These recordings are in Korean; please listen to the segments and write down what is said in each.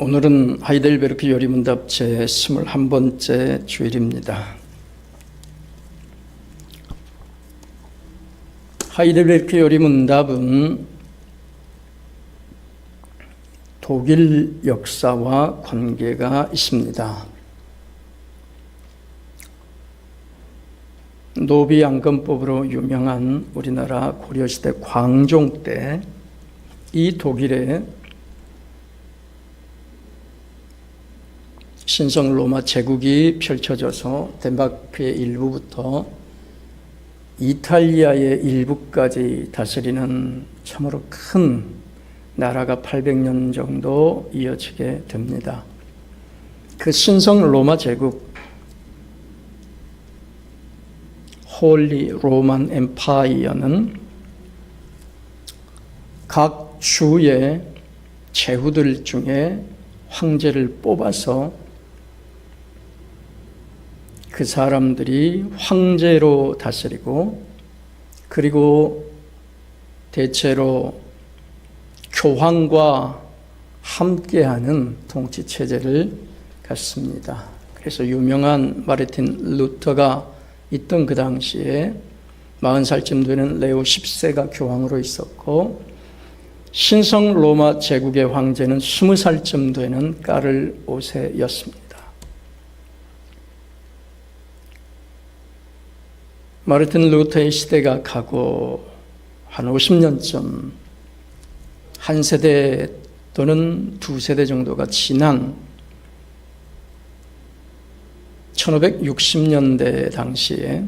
오늘은 하이델베르크 요리문답 제 21번째 주일입니다. 하이델베르크 요리문답은 독일 역사와 관계가 있습니다. 노비양금법으로 유명한 우리나라 고려시대 광종 때 이 독일에 신성 로마 제국이 펼쳐져서 덴마크의 일부부터 이탈리아의 일부까지 다스리는 참으로 큰 나라가 800년 정도 이어지게 됩니다. 그 신성 로마 제국, 홀리 로만 엠파이어는 각 주의 제후들 중에 황제를 뽑아서 그 사람들이 황제로 다스리고, 그리고 대체로 교황과 함께하는 통치 체제를 갖습니다. 그래서 유명한 마르틴 루터가 있던 그 당시에 40살쯤 되는 레오 10세가 교황으로 있었고, 신성 로마 제국의 황제는 20살쯤 되는 까를 5세였습니다. 마르틴 루터의 시대가 가고 한 50년쯤, 한 세대 또는 두 세대 정도가 지난 1560년대 당시에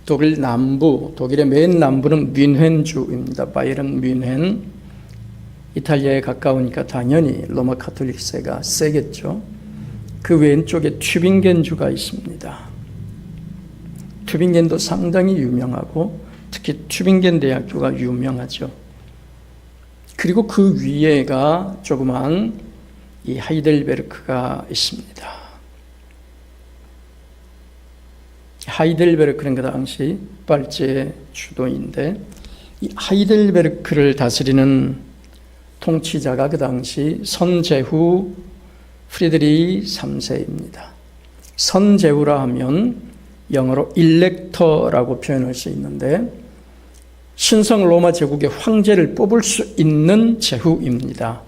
독일 남부, 독일의 맨 남부는 뮌헨주입니다. 바이에른 뮌헨. 이탈리아에 가까우니까 당연히 로마 가톨릭세가 세겠죠. 그 왼쪽에 튜빙겐주가 있습니다. 튜빙겐도 상당히 유명하고 특히 튜빙겐 대학교가 유명하죠. 그리고 그 위에가 조그만 이 하이델베르크가 있습니다. 하이델베르크는 그 당시 빨제의 주도인데, 이 하이델베르크를 다스리는 통치자가 그 당시 선제후 프리드리히 3세입니다. 선제후라 하면 영어로 일렉터라고 표현할 수 있는데, 신성 로마 제국의 황제를 뽑을 수 있는 제후입니다.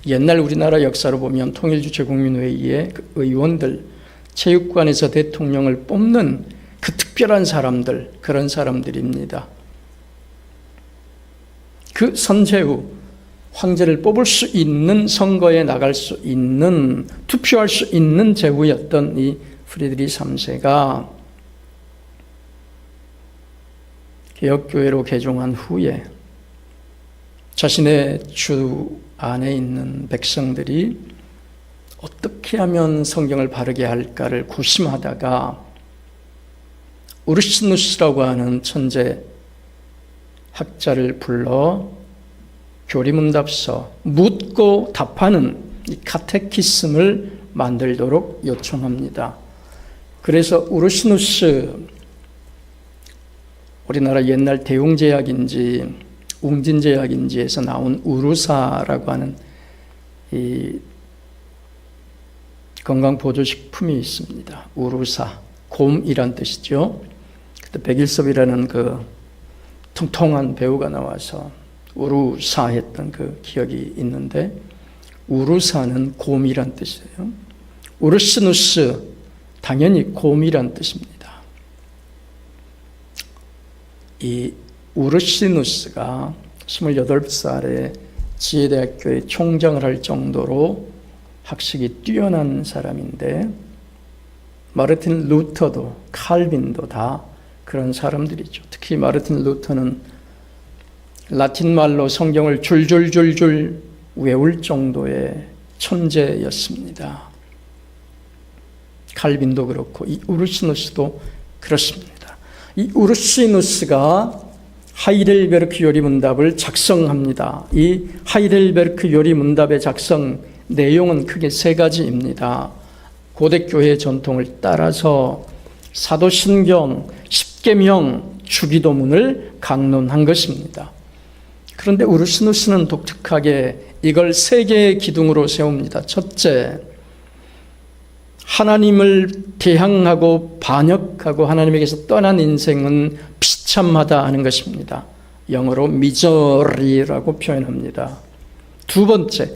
옛날 우리나라 역사로 보면 통일주체국민회의의 그 의원들, 체육관에서 대통령을 뽑는 그 특별한 사람들, 그런 사람들입니다. 그 선제후 황제를 뽑을 수 있는, 선거에 나갈 수 있는, 투표할 수 있는 제후였던 이 프리드리히 3세가 개혁교회로 개종한 후에 자신의 주 안에 있는 백성들이 어떻게 하면 성경을 바르게 할까를 구심하다가 우르시누스라고 하는 천재 학자를 불러 교리문답서, 묻고 답하는 이 카테키즘을 만들도록 요청합니다. 그래서 우르시누스, 우리나라 옛날 대웅제약인지 웅진제약인지에서 나온 우루사라고 하는 이 건강보조식품이 있습니다. 우루사, 곰이란 뜻이죠. 그때 백일섭이라는 그 통통한 배우가 나와서 우루사 했던 그 기억이 있는데, 우루사는 곰이란 뜻이에요. 우르시누스, 당연히 곰이란 뜻입니다. 이 우르시누스가 28살에 지혜대학교의 총장을 할 정도로 학식이 뛰어난 사람인데, 마르틴 루터도 칼빈도 다 그런 사람들이죠. 특히 마르틴 루터는 라틴말로 성경을 줄줄줄줄 외울 정도의 천재였습니다. 칼빈도 그렇고 이 우르시누스도 그렇습니다. 이 우르시누스가 하이델베르크 요리문답을 작성합니다. 이 하이델베르크 요리문답의 작성 내용은 크게 세 가지입니다. 고대교회의 전통을 따라서 사도신경, 십계명, 주기도문을 강론한 것입니다. 그런데 우르시누스는 독특하게 이걸 세 개의 기둥으로 세웁니다. 첫째, 하나님을 대항하고 반역하고 하나님에게서 떠난 인생은 비참하다 하는 것입니다. 영어로 미저리라고 표현합니다. 두 번째,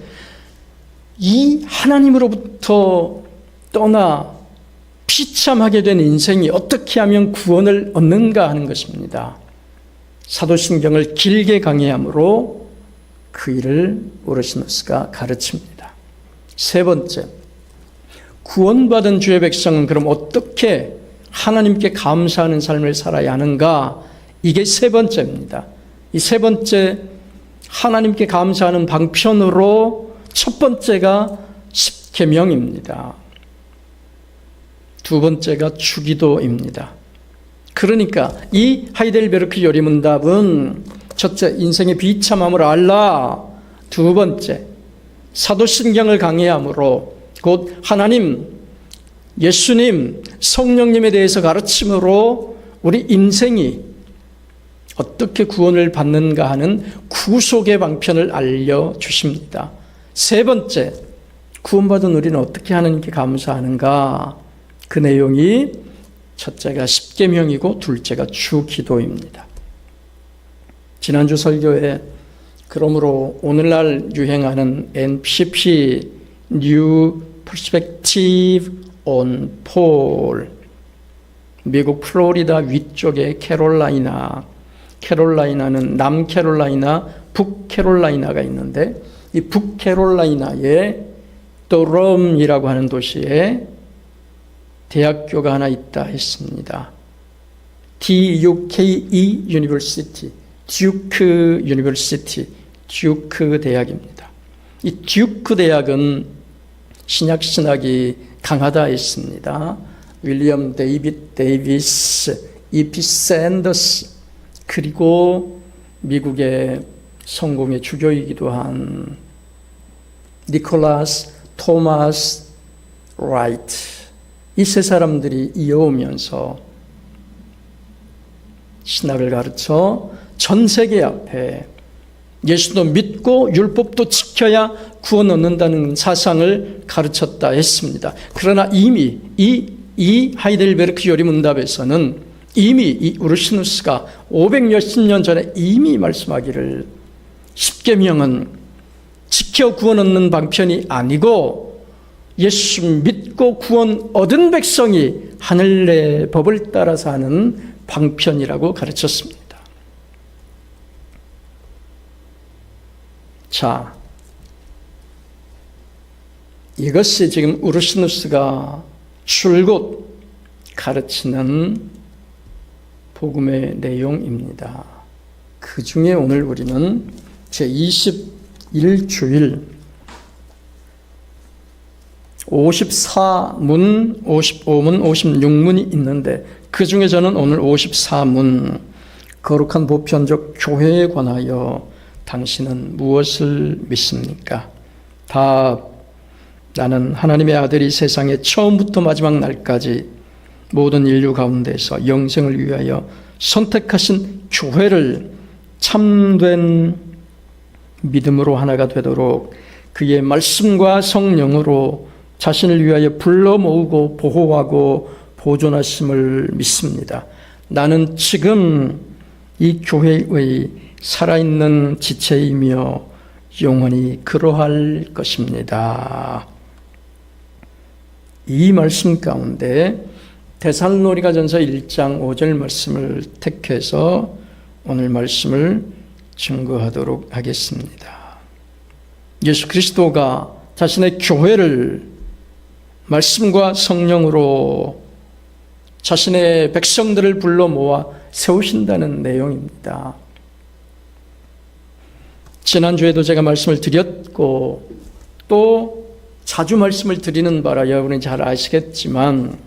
이 하나님으로부터 떠나 비참하게 된 인생이 어떻게 하면 구원을 얻는가 하는 것입니다. 사도신경을 길게 강의함으로 그 일을 오르시누스가 가르칩니다. 세 번째, 구원받은 주의 백성은 그럼 어떻게 하나님께 감사하는 삶을 살아야 하는가? 이게 세 번째입니다. 이 세 번째 하나님께 감사하는 방편으로 첫 번째가 십계명입니다. 두 번째가 주기도입니다. 그러니까 이 하이델베르크 요리문답은 첫째, 인생의 비참함을 알라. 두 번째, 사도신경을 강의함으로 곧 하나님, 예수님, 성령님에 대해서 가르침으로 우리 인생이 어떻게 구원을 받는가 하는 구속의 방편을 알려주십니다. 세 번째, 구원받은 우리는 어떻게 하나님께 감사하는가? 그 내용이 첫째가 십계명이고 둘째가 주기도입니다. 지난주 설교에 그러므로 오늘날 유행하는 NPP New Perspective on Paul, 미국 플로리다 위쪽의 캐롤라이나는 남캐롤라이나, 북캐롤라이나가 있는데 이 북캐롤라이나에 도럼이라고 하는 도시에 대학교가 하나 있다 했습니다. DUKE University, 듀크 유니버시티, 듀크 대학입니다. 이 듀크 대학은 신약신학이 강하다 했습니다. 윌리엄 데이빗 데이비스, E.P. 샌더스, 그리고 미국의 성공의 주교이기도 한 니콜라스 토마스 라이트, 이 세 사람들이 이어오면서 신학을 가르쳐 전 세계 앞에 예수도 믿고 율법도 지켜야 구원 얻는다는 사상을 가르쳤다 했습니다. 그러나 이미 이 하이델베르크 요리문답에서는 이미 이 우르시누스가 500몇십 년 전에 이미 말씀하기를 십계명은 지켜 구원 얻는 방편이 아니고 예수 믿고 구원 얻은 백성이 하늘의 법을 따라 사는 방편이라고 가르쳤습니다. 자, 이것이 지금 우르시누스가 줄곧 가르치는 복음의 내용입니다. 그 중에 오늘 우리는 제21주일 54문, 55문, 56문이 있는데 그 중에 저는 오늘 54문, 거룩한 보편적 교회에 관하여 당신은 무엇을 믿습니까? 답, 나는 하나님의 아들이 세상에 처음부터 마지막 날까지 모든 인류 가운데서 영생을 위하여 선택하신 교회를 참된 믿음으로 하나가 되도록 그의 말씀과 성령으로 자신을 위하여 불러 모으고 보호하고 보존하심을 믿습니다. 나는 지금 이 교회의 살아있는 지체이며 영원히 그러할 것입니다. 이 말씀 가운데 데살로니가전서 1장 5절 말씀을 택해서 오늘 말씀을 증거하도록 하겠습니다. 예수 그리스도가 자신의 교회를 말씀과 성령으로 자신의 백성들을 불러 모아 세우신다는 내용입니다. 지난주에도 제가 말씀을 드렸고 또 자주 말씀을 드리는 바라 여러분이 잘 아시겠지만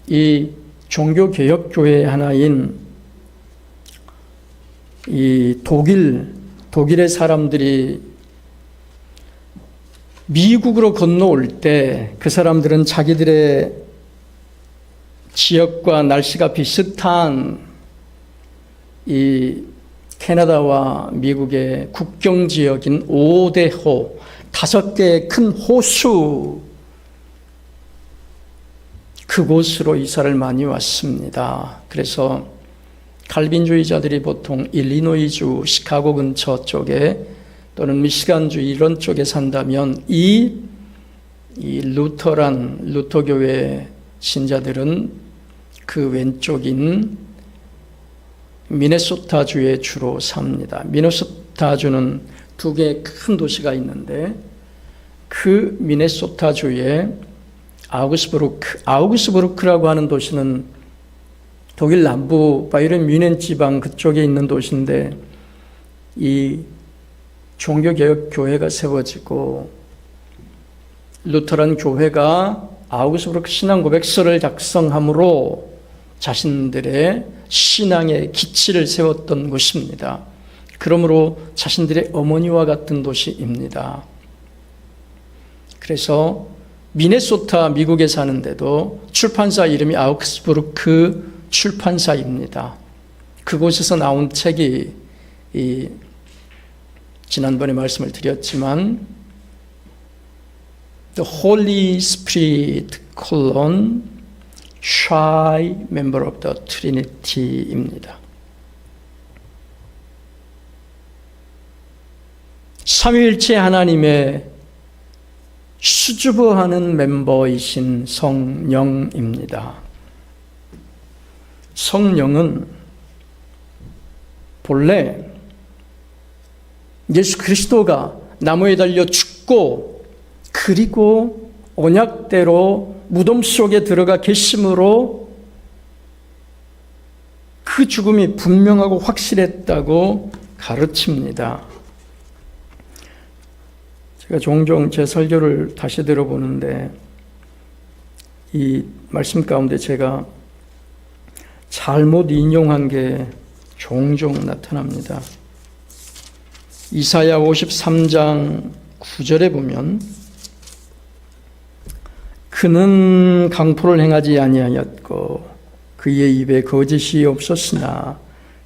이 종교개혁교회 하나인 이 독일의 사람들이 미국으로 건너올 때 그 사람들은 자기들의 지역과 날씨가 비슷한 이 캐나다와 미국의 국경 지역인 오데호, 5개의 큰 호수, 그곳으로 이사를 많이 왔습니다. 그래서 칼빈주의자들이 보통 일리노이주, 시카고 근처 쪽에 또는 미시간주 이런 쪽에 산다면 이 루터교회 신자들은 그 왼쪽인 미네소타주에 주로 삽니다. 미네소타주는 2개의 큰 도시가 있는데 그 미네소타주에 아우그스부르크라고 하는 도시는 독일 남부 바이에른 뮌헨 지방 그쪽에 있는 도시인데 이 종교개혁 교회가 세워지고 루터란 교회가 아우그스부르크 신앙고백서를 작성함으로 자신들의 신앙의 기치를 세웠던 곳입니다. 그러므로 자신들의 어머니와 같은 도시입니다. 그래서 미네소타 미국에 사는데도 출판사 이름이 아우크스부르크 출판사입니다. 그곳에서 나온 책이 지난번에 말씀을 드렸지만 The Holy Spirit, Shy Member of the Trinity입니다. 삼위일체 하나님의 수줍어하는 멤버이신 성령입니다. 성령은 본래 예수 그리스도가 나무에 달려 죽고 그리고 언약대로 무덤 속에 들어가 계심으로 그 죽음이 분명하고 확실했다고 가르칩니다. 제가 종종 제 설교를 다시 들어보는데 이 말씀 가운데 제가 잘못 인용한 게 종종 나타납니다. 이사야 53장 9절에 보면 그는 강포를 행하지 아니하였고 그의 입에 거짓이 없었으나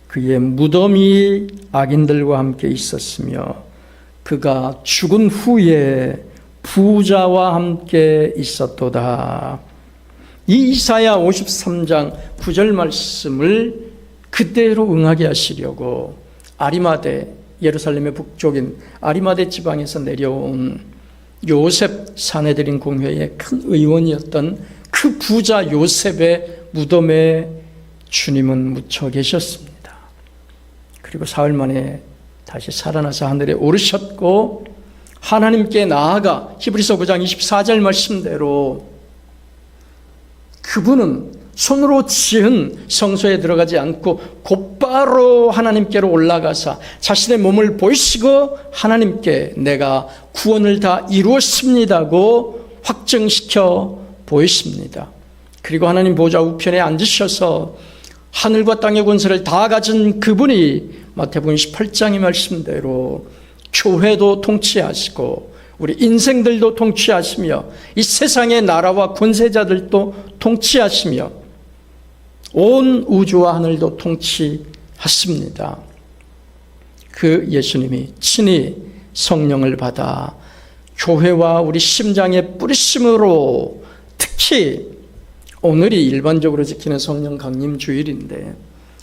그의 무덤이 악인들과 함께 있었으며 그가 죽은 후에 부자와 함께 있었도다. 이 이사야 53장 9절 말씀을 그대로 응하게 하시려고 아리마대, 예루살렘의 북쪽인 아리마대 지방에서 내려온 요셉 사내들인 공회의 큰 의원이었던 그 부자 요셉의 무덤에 주님은 묻혀 계셨습니다. 그리고 사흘 만에 다시 살아나서 하늘에 오르셨고 하나님께 나아가 히브리서 9장 24절 말씀대로 그분은 손으로 지은 성소에 들어가지 않고 곧바로 하나님께로 올라가사 자신의 몸을 보이시고 하나님께 내가 구원을 다 이루었습니다고 확증시켜 보이십니다. 그리고 하나님 보좌 우편에 앉으셔서 하늘과 땅의 권세를 다 가진 그분이 마태복음 18장의 말씀대로 교회도 통치하시고 우리 인생들도 통치하시며 이 세상의 나라와 권세자들도 통치하시며 온 우주와 하늘도 통치하십니다. 그 예수님이 친히 성령을 받아 교회와 우리 심장에 뿌리심으로 특히 오늘이 일반적으로 지키는 성령 강림 주일인데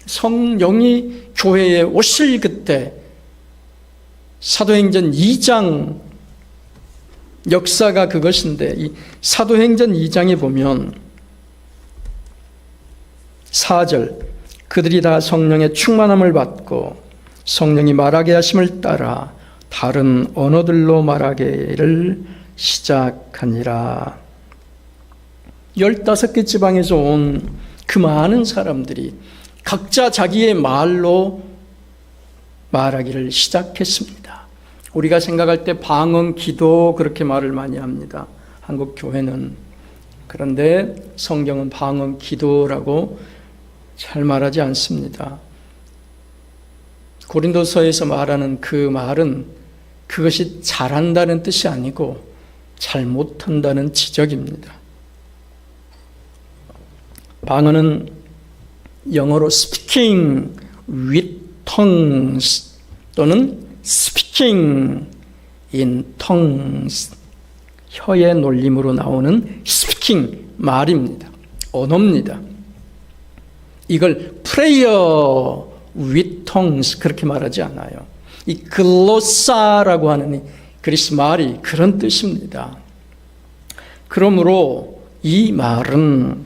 성령이 교회에 오실 그때 사도행전 2장 역사가 그것인데 이 사도행전 2장에 보면 4절 그들이 다 성령의 충만함을 받고 성령이 말하게 하심을 따라 다른 언어들로 말하기를 시작하니라. 15개 지방에서 온 그 많은 사람들이 각자 자기의 말로 말하기를 시작했습니다. 우리가 생각할 때 방언 기도 그렇게 말을 많이 합니다. 한국 교회는. 그런데 성경은 방언 기도라고 잘 말하지 않습니다. 고린도서에서 말하는 그 말은 그것이 잘한다는 뜻이 아니고 잘 못한다는 지적입니다. 방언은 영어로 speaking with tongues 또는 speaking in tongues, 혀의 놀림으로 나오는 speaking, 말입니다. 언어입니다. 이걸 prayer with tongues 그렇게 말하지 않아요. 이 글로사라고 하는 이 그리스 말이 그런 뜻입니다. 그러므로 이 말은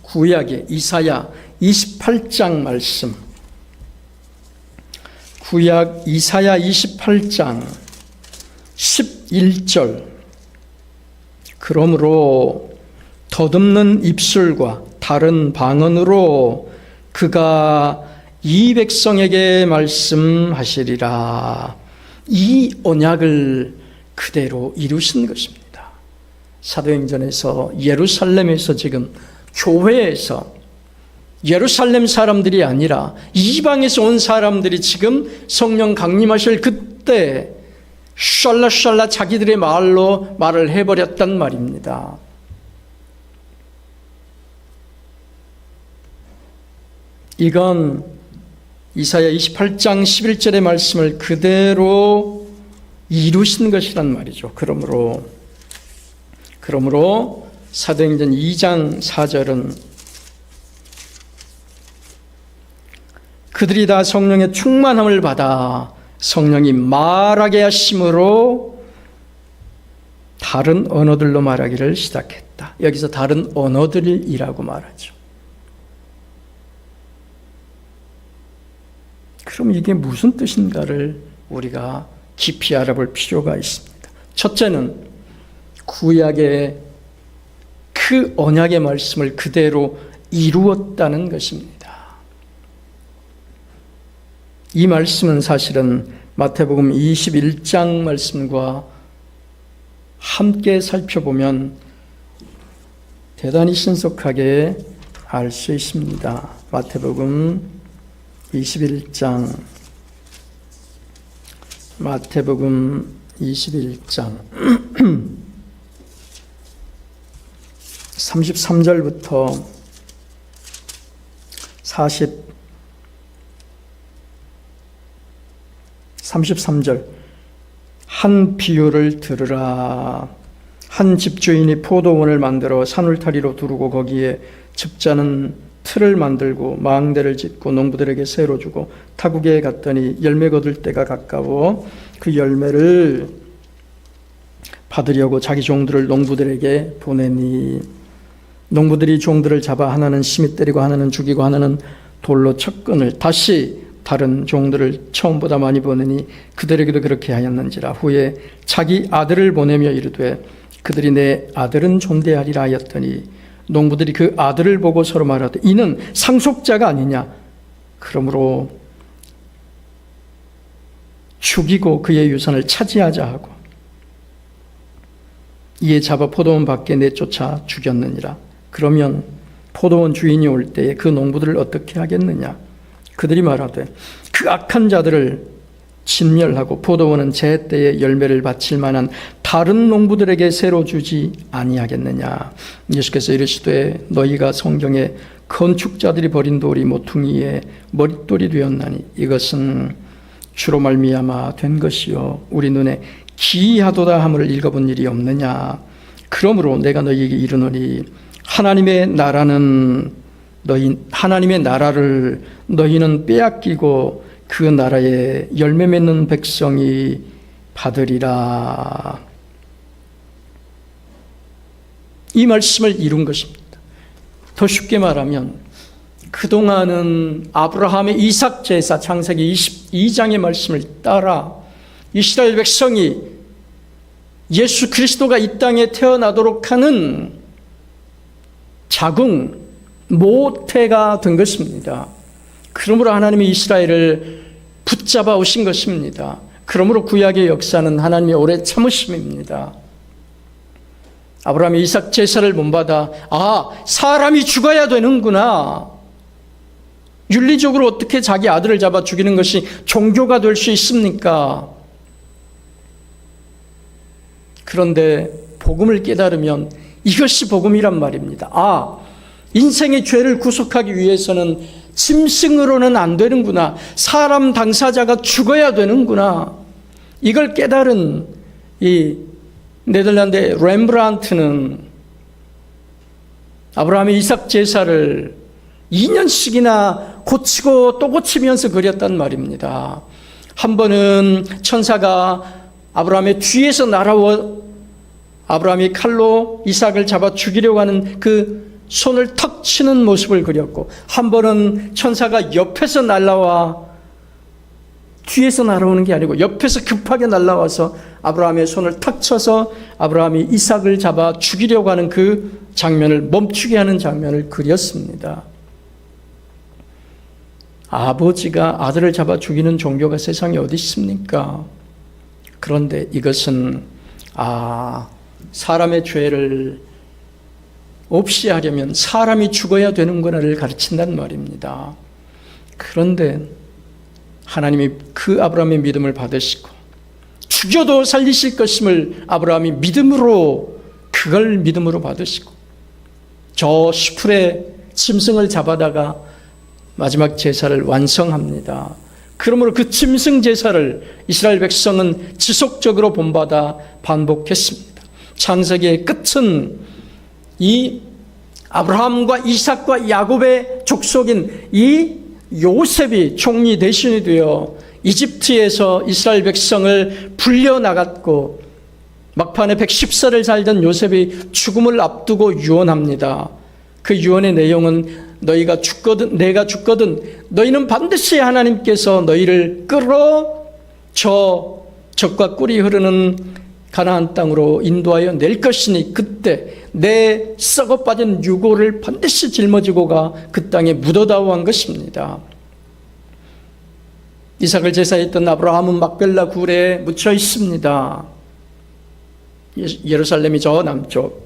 구약의 이사야 28장 말씀, 구약 이사야 28장 11절, 그러므로 더듬는 입술과 다른 방언으로 그가 이 백성에게 말씀하시리라. 이 언약을 그대로 이루신 것입니다. 사도행전에서 예루살렘에서 지금 교회에서 예루살렘 사람들이 아니라 이방에서 온 사람들이 지금 성령 강림하실 그때 샬라샬라 자기들의 말로 말을 해버렸단 말입니다. 이건 이사야 28장 11절의 말씀을 그대로 이루신 것이란 말이죠. 그러므로 사도행전 2장 4절은 그들이 다 성령의 충만함을 받아 성령이 말하게 하심으로 다른 언어들로 말하기를 시작했다. 여기서 다른 언어들이라고 말하죠. 그럼 이게 무슨 뜻인가를 우리가 깊이 알아볼 필요가 있습니다. 첫째는 구약의 그 언약의 말씀을 그대로 이루었다는 것입니다. 이 말씀은 사실은 마태복음 21장 말씀과 함께 살펴보면 대단히 신속하게 알 수 있습니다. 마태복음 21장 33절부터 33절 한 비유를 들으라. 한 집주인이 포도원을 만들어 산울타리로 두르고 거기에 즙자는 틀을 만들고 망대를 짓고 농부들에게 새로 주고 타국에 갔더니 열매 거둘 때가 가까워 그 열매를 받으려고 자기 종들을 농부들에게 보내니 농부들이 종들을 잡아 하나는 심히 때리고 하나는 죽이고 하나는 돌로 척근을 다시 다른 종들을 처음보다 많이 보내니 그들에게도 그렇게 하였는지라. 후에 자기 아들을 보내며 이르되 그들이 내 아들은 존대하리라 하였더니 농부들이 그 아들을 보고 서로 말하되 이는 상속자가 아니냐. 그러므로 죽이고 그의 유산을 차지하자 하고 이에 잡아 포도원 밖에 내쫓아 죽였느니라. 그러면 포도원 주인이 올 때에 그 농부들을 어떻게 하겠느냐. 그들이 말하되 그 악한 자들을 진멸하고 포도원은 제 때에 열매를 바칠 만한 다른 농부들에게 새로 주지 아니하겠느냐. 예수께서 이르시되 너희가 성경에 건축자들이 버린 돌이 모퉁이에 머릿돌이 되었나니 이것은 주로 말미암아 된 것이요 우리 눈에 기이하도다 함을 읽어본 일이 없느냐. 그러므로 내가 너희에게 이르노니 하나님의 나라를 너희는 빼앗기고 그 나라에 열매 맺는 백성이 받으리라. 이 말씀을 이룬 것입니다. 더 쉽게 말하면 그동안은 아브라함의 이삭 제사 창세기 22장의 말씀을 따라 이스라엘 백성이 예수 그리스도가 이 땅에 태어나도록 하는 자궁, 모태가 된 것입니다. 그러므로 하나님이 이스라엘을 붙잡아 오신 것입니다. 그러므로 구약의 역사는 하나님의 오래 참으심입니다. 아브라함이 이삭 제사를 못 받아 사람이 죽어야 되는구나. 윤리적으로 어떻게 자기 아들을 잡아 죽이는 것이 종교가 될 수 있습니까? 그런데 복음을 깨달으면 이것이 복음이란 말입니다. 인생의 죄를 구속하기 위해서는 짐승으로는 안 되는구나. 사람 당사자가 죽어야 되는구나. 이걸 깨달은 이 네덜란드의 렘브란트는 아브라함의 이삭 제사를 2년씩이나 고치고 또 고치면서 그렸단 말입니다. 한 번은 천사가 아브라함의 뒤에서 날아와 아브라함이 칼로 이삭을 잡아 죽이려고 하는 그 손을 턱 치는 모습을 그렸고, 한 번은 천사가 옆에서 날아와, 뒤에서 날아오는 게 아니고 옆에서 급하게 날아와서 아브라함의 손을 탁 쳐서 아브라함이 이삭을 잡아 죽이려고 하는 그 장면을 멈추게 하는 장면을 그렸습니다. 아버지가 아들을 잡아 죽이는 종교가 세상에 어디 있습니까? 그런데 이것은 사람의 죄를 없이 하려면 사람이 죽어야 되는구나를 가르친단 말입니다. 그런데 하나님이 그 아브라함의 믿음을 받으시고 죽여도 살리실 것임을 아브라함이 믿음으로, 그걸 믿음으로 받으시고 저 수풀에 짐승을 잡아다가 마지막 제사를 완성합니다. 그러므로 그 짐승 제사를 이스라엘 백성은 지속적으로 본받아 반복했습니다. 창세기의 끝은 이 아브라함과 이삭과 야곱의 족속인 이 요셉이 총리 대신이 되어 이집트에서 이스라엘 백성을 불려나갔고, 막판에 110살을 살던 요셉이 죽음을 앞두고 유언합니다. 그 유언의 내용은 너희가 죽거든, 내가 죽거든 너희는 반드시 하나님께서 너희를 끌어 저 젖과 꿀이 흐르는 가나안 땅으로 인도하여 낼 것이니 그때 내 썩어 빠진 유고를 반드시 짊어지고 가 그 땅에 묻어다오 한 것입니다. 이삭을 제사했던 아브라함은 막벨라 굴에 묻혀 있습니다. 예루살렘이 저 남쪽.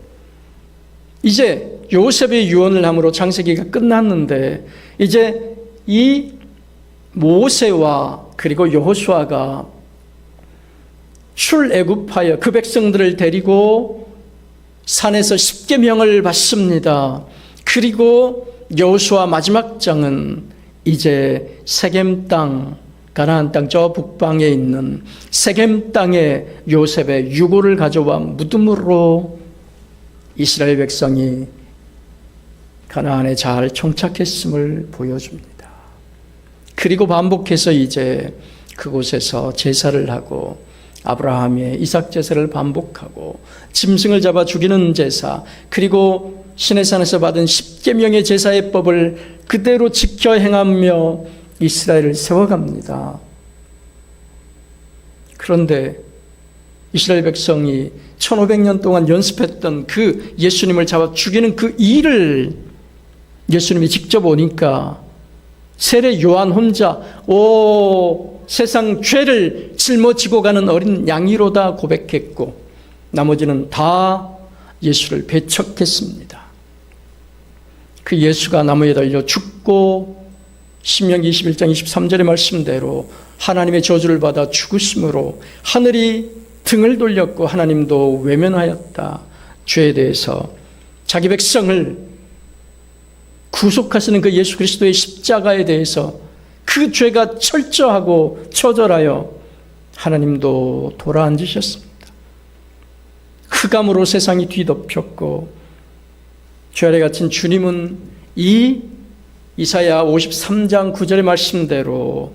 이제 요셉의 유언을 함으로 창세기가 끝났는데, 이제 이 모세와 그리고 여호수아가 출애굽하여 그 백성들을 데리고 산에서 십계명을 받습니다. 그리고 여호수아 마지막 장은 이제 세겜 땅, 가나안 땅 저 북방에 있는 세겜 땅에 요셉의 유고를 가져와 무덤으로 이스라엘 백성이 가나안에 잘 정착했음을 보여줍니다. 그리고 반복해서 이제 그곳에서 제사를 하고 아브라함의 이삭 제사를 반복하고 짐승을 잡아 죽이는 제사, 그리고 시내산에서 받은 십계명의 제사의 법을 그대로 지켜 행하며 이스라엘을 세워갑니다. 그런데 이스라엘 백성이 1500년 동안 연습했던 그 예수님을 잡아 죽이는 그 일을 예수님이 직접 오니까 세례 요한 혼자 세상 죄를 짊어지고 가는 어린 양이로다 고백했고, 나머지는 다 예수를 배척했습니다. 그 예수가 나무에 달려 죽고 신명기 21장 23절의 말씀대로 하나님의 저주를 받아 죽으심으로 하늘이 등을 돌렸고 하나님도 외면하였다. 죄에 대해서 자기 백성을 구속하시는 그 예수 그리스도의 십자가에 대해서 그 죄가 철저하고 처절하여 하나님도 돌아앉으셨습니다. 흑암으로 세상이 뒤덮였고 죄 아래 갇힌 주님은 이 이사야 53장 9절의 말씀대로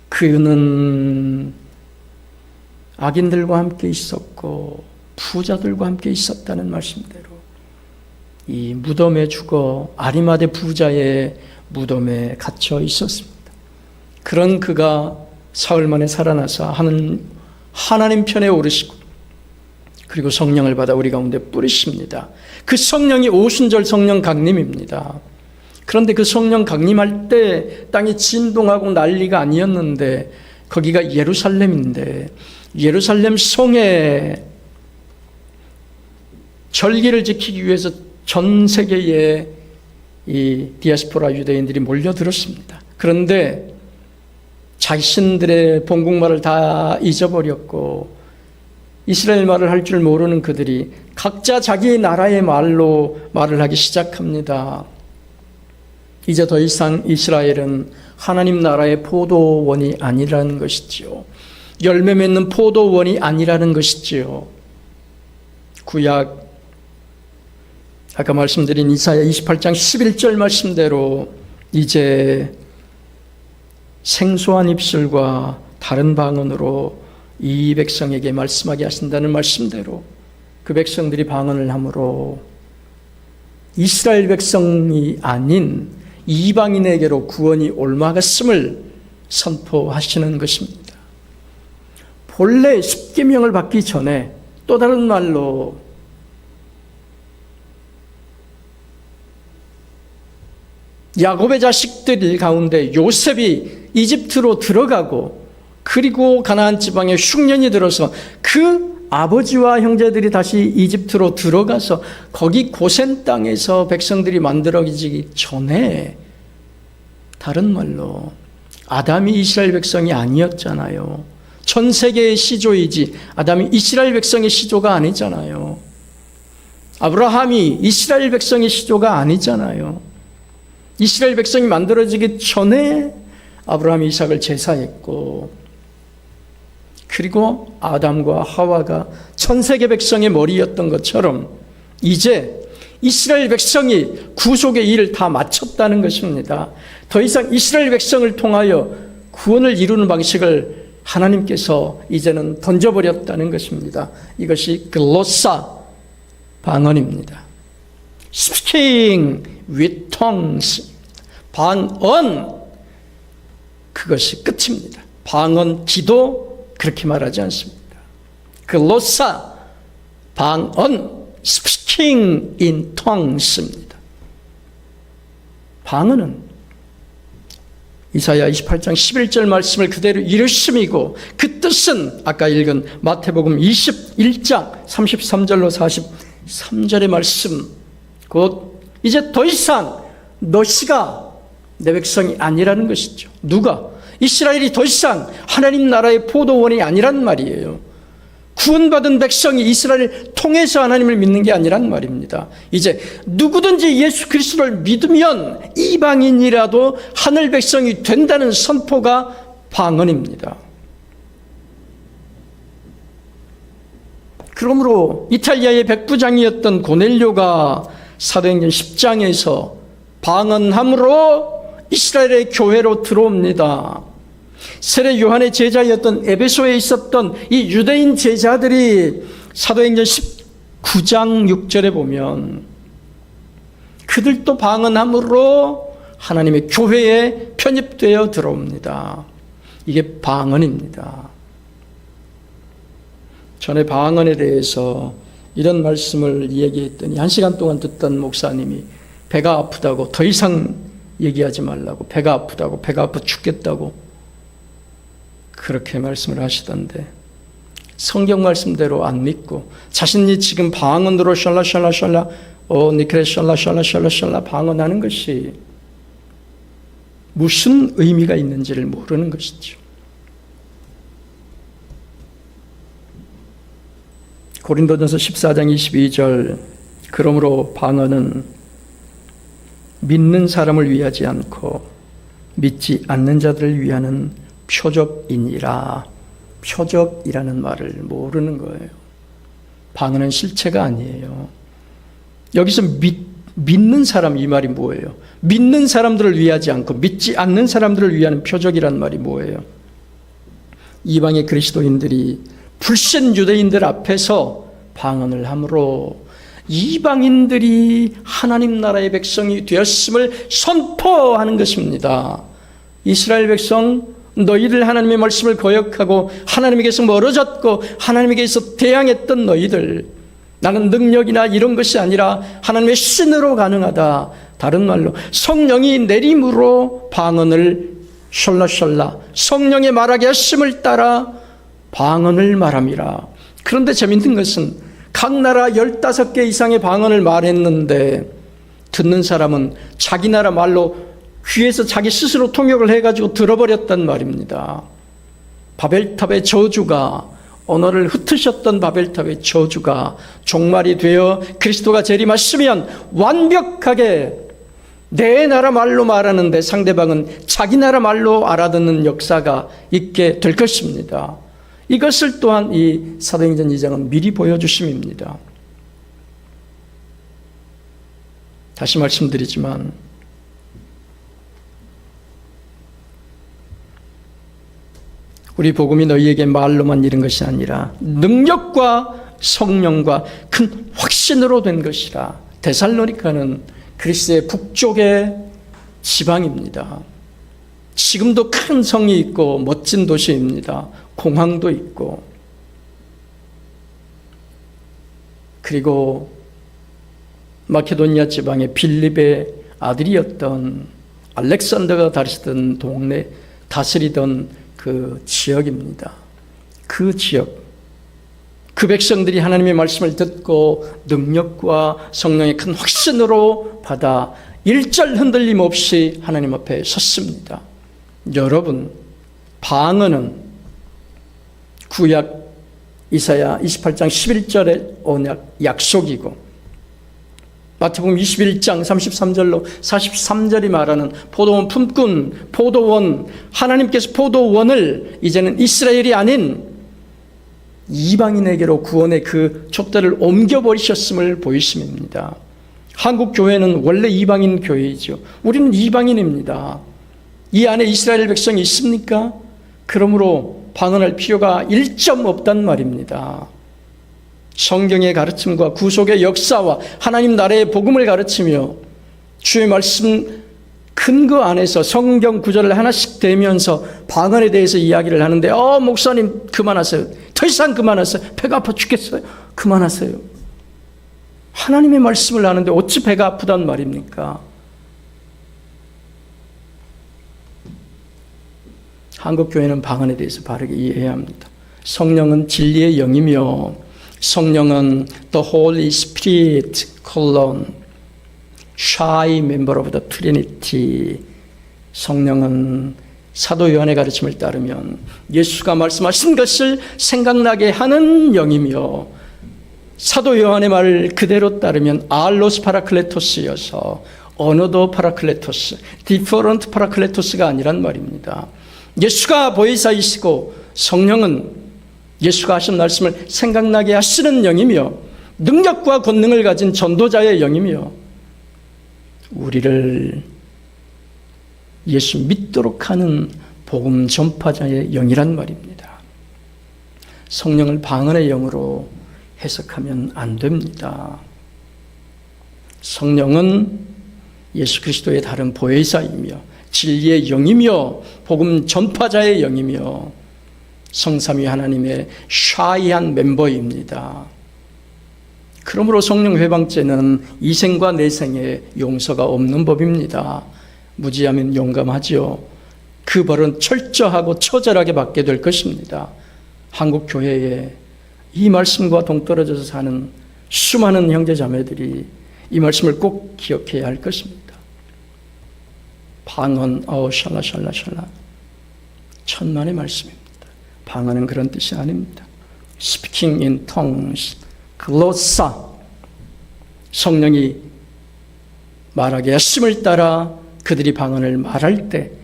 그는 악인들과 함께 있었고 부자들과 함께 있었다는 말씀대로 이 무덤에 죽어 아리마대 부자의 무덤에 갇혀 있었습니다. 그런 그가 사흘 만에 살아나서 하나님 편에 오르시고 그리고 성령을 받아 우리 가운데 뿌리십니다. 그 성령이 오순절 성령 강림입니다. 그런데 그 성령 강림할 때 땅이 진동하고 난리가 아니었는데, 거기가 예루살렘인데 예루살렘 성에 절기를 지키기 위해서 전 세계의 이 디아스포라 유대인들이 몰려들었습니다. 그런데 자신들의 본국말을 다 잊어버렸고 이스라엘 말을 할 줄 모르는 그들이 각자 자기 나라의 말로 말을 하기 시작합니다. 이제 더 이상 이스라엘은 하나님 나라의 포도원이 아니라는 것이지요. 열매 맺는 포도원이 아니라는 것이지요. 구약 아까 말씀드린 이사야 28장 11절 말씀대로 이제 생소한 입술과 다른 방언으로 이 백성에게 말씀하게 하신다는 말씀대로 그 백성들이 방언을 함으로 이스라엘 백성이 아닌 이방인에게로 구원이 옮아갔음을 선포하시는 것입니다. 본래 십계명을 받기 전에 또 다른 말로 야곱의 자식들 가운데 요셉이 이집트로 들어가고 그리고 가나안 지방에 흉년이 들어서 그 아버지와 형제들이 다시 이집트로 들어가서 거기 고센 땅에서 백성들이 만들어지기 전에 다른 말로 아담이 이스라엘 백성이 아니었잖아요. 전 세계의 시조이지 아담이 이스라엘 백성의 시조가 아니잖아요. 아브라함이 이스라엘 백성의 시조가 아니잖아요. 이스라엘 백성이 만들어지기 전에 아브라함이 이삭을 제사했고 그리고 아담과 하와가 전 세계 백성의 머리였던 것처럼 이제 이스라엘 백성이 구속의 일을 다 마쳤다는 것입니다. 더 이상 이스라엘 백성을 통하여 구원을 이루는 방식을 하나님께서 이제는 던져버렸다는 것입니다. 이것이 글로사 방언입니다. Speaking with tongues. 방언, 그것이 끝입니다. 방언, 기도, 그렇게 말하지 않습니다. 글로사, 방언, speaking in tongues입니다. 방언은 이사야 28장 11절 말씀을 그대로 이루심이고 그 뜻은 아까 읽은 마태복음 21장 33절로 43절의 말씀, 곧 이제 더 이상 너희가 내 백성이 아니라는 것이죠. 누가? 이스라엘이 더 이상 하나님 나라의 포도원이 아니란 말이에요. 구원받은 백성이 이스라엘을 통해서 하나님을 믿는 게 아니란 말입니다. 이제 누구든지 예수 그리스도를 믿으면 이방인이라도 하늘 백성이 된다는 선포가 방언입니다. 그러므로 이탈리아의 백부장이었던 고넬료가 사도행전 10장에서 방언함으로 이스라엘의 교회로 들어옵니다. 세례 요한의 제자였던 에베소에 있었던 이 유대인 제자들이 사도행전 19장 6절에 보면 그들도 방언함으로 하나님의 교회에 편입되어 들어옵니다. 이게 방언입니다. 전에 방언에 대해서 이런 말씀을 얘기했더니 1시간 동안 듣던 목사님이 배가 아프다고, 더 이상 얘기하지 말라고, 배가 아프다고, 배가 아파 죽겠다고 그렇게 말씀을 하시던데 성경 말씀대로 안 믿고 자신이 지금 방언으로 샬라샬라샬라 니크레 샬라샬라샬라샬라 방언하는 것이 무슨 의미가 있는지를 모르는 것이죠. 고린도전서 14장 22절 그러므로 방언은 믿는 사람을 위하지 않고 믿지 않는 자들을 위하는 표적이니라. 표적이라는 말을 모르는 거예요. 방언은 실체가 아니에요. 여기서 믿는 사람, 이 말이 뭐예요? 믿는 사람들을 위하지 않고 믿지 않는 사람들을 위하는 표적이라는 말이 뭐예요? 이방의 그리스도인들이 불신 유대인들 앞에서 방언을 함으로 이방인들이 하나님 나라의 백성이 되었음을 선포하는 것입니다. 이스라엘 백성, 너희들 하나님의 말씀을 거역하고 하나님에게서 멀어졌고 하나님에게서 대항했던 너희들, 나는 능력이나 이런 것이 아니라 하나님의 신으로 가능하다. 다른 말로 성령이 내림으로 방언을 셜라셜라, 성령의 말하게 하심을 따라 방언을 말함이라. 그런데 재밌는 것은 각 나라 15개 이상의 방언을 말했는데 듣는 사람은 자기 나라 말로 귀에서 자기 스스로 통역을 해가지고 들어버렸단 말입니다. 바벨탑의 저주가 언어를 흩으셨던 바벨탑의 저주가 종말이 되어 그리스도가 재림하시면 완벽하게 내 나라 말로 말하는데 상대방은 자기 나라 말로 알아듣는 역사가 있게 될 것입니다. 이것을 또한 이 사도행전 2장은 미리 보여주심입니다. 다시 말씀드리지만 우리 복음이 너희에게 말로만 이른 것이 아니라 능력과 성령과 큰 확신으로 된 것이라. 데살로니가는 그리스의 북쪽의 지방입니다. 지금도 큰 성이 있고 멋진 도시입니다. 공항도 있고. 그리고 마케도니아 지방의 빌립의 아들이었던 알렉산더가 다스리던 동네, 다스리던 그 지역입니다. 그 지역, 그 백성들이 하나님의 말씀을 듣고 능력과 성령의 큰 확신으로 받아 일절 흔들림 없이 하나님 앞에 섰습니다. 여러분, 방언은 구약 이사야 28장 11절의 언약 약속이고 마태복음 21장 33절로 43절이 말하는 포도원 품꾼, 포도원, 하나님께서 포도원을 이제는 이스라엘이 아닌 이방인에게로 구원의 그 촛대를 옮겨버리셨음을 보이심입니다. 한국 교회는 원래 이방인 교회이죠. 우리는 이방인입니다. 이 안에 이스라엘 백성이 있습니까? 그러므로 방언할 필요가 1점 없단 말입니다. 성경의 가르침과 구속의 역사와 하나님 나라의 복음을 가르치며 주의 말씀 근거 안에서 성경 구절을 하나씩 대면서 방언에 대해서 이야기를 하는데 목사님 그만하세요. 더 이상 그만하세요. 배가 아파 죽겠어요. 그만하세요. 하나님의 말씀을 하는데 어찌 배가 아프단 말입니까? 한국 교회는 방언에 대해서 바르게 이해해야 합니다. 성령은 진리의 영이며 성령은 The Holy Spirit, shy member of the Trinity. 성령은 사도 요한의 가르침을 따르면 예수가 말씀하신 것을 생각나게 하는 영이며 사도 요한의 말을 그대로 따르면 알로스 파라클레토스여서 어너더 파라클레토스, 디퍼런트 파라클레토스가 아니란 말입니다. 예수가 보혜사이시고 성령은 예수가 하신 말씀을 생각나게 하시는 영이며 능력과 권능을 가진 전도자의 영이며 우리를 예수 믿도록 하는 복음 전파자의 영이란 말입니다. 성령을 방언의 영으로 해석하면 안 됩니다. 성령은 예수 그리스도의 다른 보혜사이며 진리의 영이며 복음 전파자의 영이며 성삼위 하나님의 샤이한 멤버입니다. 그러므로 성령 회방죄는 이생과 내생에 용서가 없는 법입니다. 무지하면 용감하지요. 그 벌은 철저하고 처절하게 받게 될 것입니다. 한국 교회에 이 말씀과 동떨어져서 사는 수많은 형제자매들이 이 말씀을 꼭 기억해야 할 것입니다. 방언, 샬라샬라샬라, 천만의 말씀입니다. 방언은 그런 뜻이 아닙니다. Speaking in tongues, 글로사, 성령이 말하게 하심을 따라 그들이 방언을 말할 때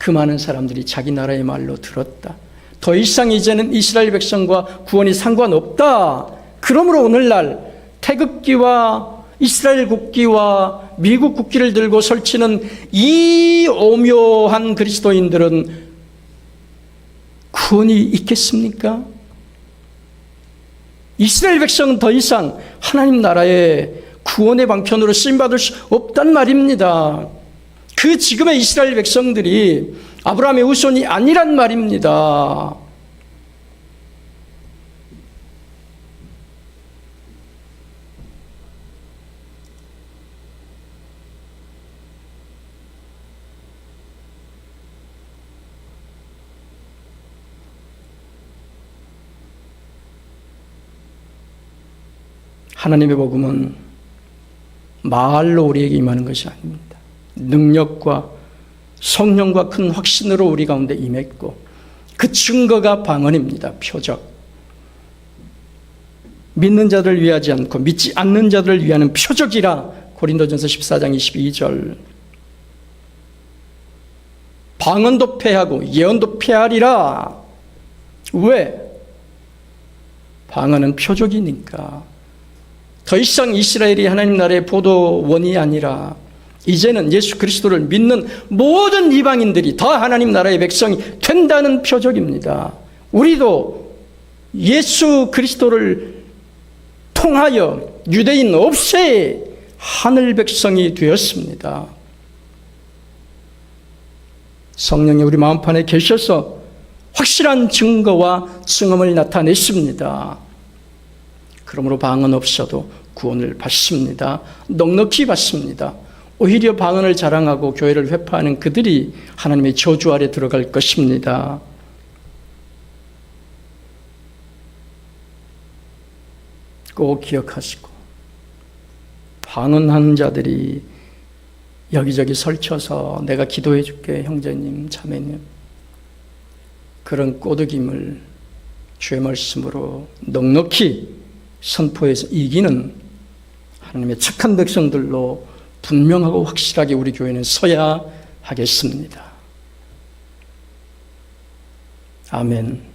그 많은 사람들이 자기 나라의 말로 들었다. 더 이상 이제는 이스라엘 백성과 구원이 상관없다. 그러므로 오늘날 태극기와 이스라엘 국기와 미국 국기를 들고 설치는 이 오묘한 그리스도인들은 구원이 있겠습니까? 이스라엘 백성은 더 이상 하나님 나라의 구원의 방편으로 쓰임받을 수 없단 말입니다. 그 지금의 이스라엘 백성들이 아브라함의 후손이 아니란 말입니다. 하나님의 복음은 말로 우리에게 임하는 것이 아닙니다. 능력과 성령과 큰 확신으로 우리 가운데 임했고 그 증거가 방언입니다. 표적. 믿는 자들을 위하지 않고 믿지 않는 자들을 위하는 표적이라. 고린도전서 14장 22절. 방언도 패하고 예언도 패하리라. 왜? 방언은 표적이니까. 더 이상 이스라엘이 하나님 나라의 보도원이 아니라 이제는 예수 그리스도를 믿는 모든 이방인들이 다 하나님 나라의 백성이 된다는 표적입니다. 우리도 예수 그리스도를 통하여 유대인 없이 하늘 백성이 되었습니다. 성령이 우리 마음판에 계셔서 확실한 증거와 증언을 나타냈습니다. 그러므로 방언 없어도 구원을 받습니다. 넉넉히 받습니다. 오히려 방언을 자랑하고 교회를 회파하는 그들이 하나님의 저주 아래 들어갈 것입니다. 꼭 기억하시고, 방언하는 자들이 여기저기 설쳐서 내가 기도해 줄게 형제님 자매님, 그런 꼬드김을 주의 말씀으로 넉넉히 선포해서 이기는 하나님의 착한 백성들로 분명하고 확실하게 우리 교회는 서야 하겠습니다. 아멘.